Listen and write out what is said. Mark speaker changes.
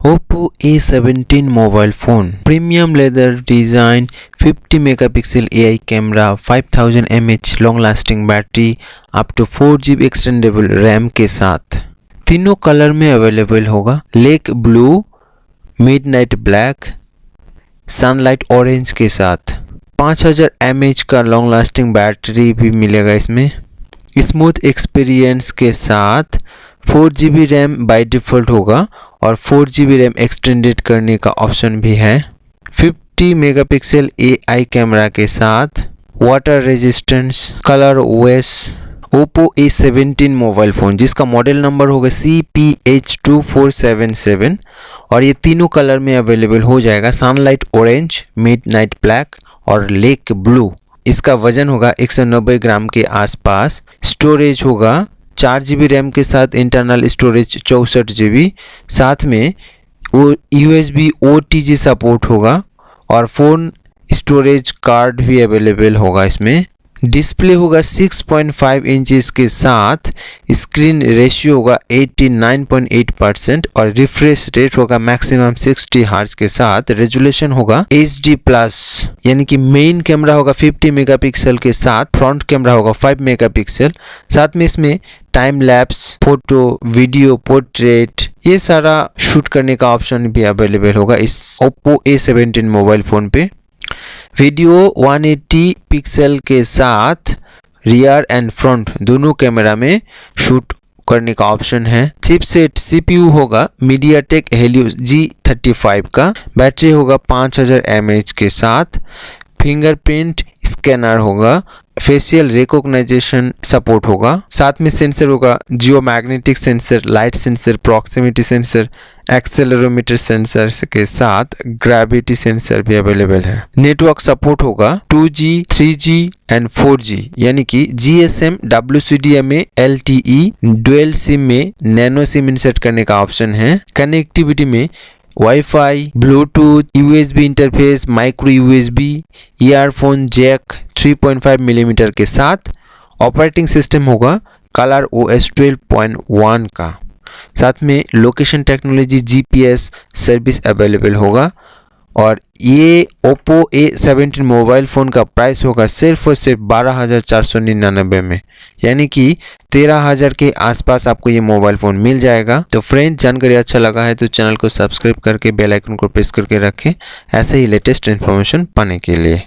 Speaker 1: Oppo A17 mobile phone, premium leather design, 50 megapixel AI camera, 5000 mAh long lasting battery, up to 4GB extendable RAM के साथ तीनों colour में available होगा। Lake blue, midnight black, sunlight orange के साथ 5000 mAh का long lasting battery भी मिलेगा इसमें। स्मूथ एक्सपीरियंस के साथ 4GB रैम बाय डिफ़ॉल्ट होगा और 4GB रैम एक्सटेंडेड करने का ऑप्शन भी है। 50 मेगापिक्सल AI कैमरा के साथ water resistance colour OS Oppo A17 mobile phone जिसका मॉडल नंबर होगा CPH2477 और ये तीनों कलर में अवेलेबल हो जाएगा। सनलाइट ऑरेंज, मिडनाइट ब्लैक और लेक ब्लू। इसका वजन होगा 190 ग्राम के आसपास। स्टोरेज होगा 4GB रैम के साथ इंटरनल स्टोरेज 64GB, साथ में USB OTG सपोर्ट होगा और फ़ोन स्टोरेज कार्ड भी अवेलेबल होगा इसमें। डिस्प्ले होगा 6.5 इंचेस के साथ, स्क्रीन रेशियो होगा 89.8% और रिफ्रेश रेट होगा मैक्सिमम 60 हर्ट्ज के साथ। रेजोल्यूशन होगा HD+ यानी कि मेन कैमरा होगा 50 मेगापिक्सल के साथ, फ्रंट कैमरा होगा 5 मेगापिक्सल, साथ में इसमें time lapse, photo, video, portrait ये सारा शूट करने का ऑप्शन भी अवेलेबल होगा इस Oppo A17 मोबाइल फ़ोन पे। वीडियो 180 पिक्सल के साथ रियर एंड फ्रंट दोनों कैमरा में शूट करने का ऑप्शन है। चिपसेट CPU होगा MediaTek Helio G35 का। बैटरी होगा 5000 mAh के साथ। फिंगरप्रिंट स्कैनर होगा। फेशियल रिकॉग्नाइजेशन सपोर्ट होगा। साथ में सेंसर होगा geomagnetic sensor, light sensor, proximity sensor, accelerometer sensor के साथ ग्रेविटी सेंसर भी अवेलेबल है। नेटवर्क सपोर्ट होगा 2G, 3G एंड 4G यानी कि GSM, WCDMA, LTE, dual SIM में नैनो सिम इंसर्ट करने का ऑप्शन है। कनेक्टिविटी में wifi, bluetooth, USB interface, micro USB, earphone jack 3.5 millimetre के साथ। ऑपरेटिंग सिस्टम होगा कलर OS 12.1 का। साथ में location technology GPS service available होगा और ये Oppo A17 मोबाइल फ़ोन का प्राइस होगा सिर्फ और सिर्फ 12,499 में, यानी कि 13,000 के आसपास आपको ये मोबाइल फ़ोन मिल जाएगा। तो फ्रेंड्स, जानकारी अच्छा लगा है तो चैनल को सब्सक्राइब करके बेल आइकन को प्रेस करके रखें ऐसे ही लेटेस्ट इन्फॉर्मेशन पाने के लिए।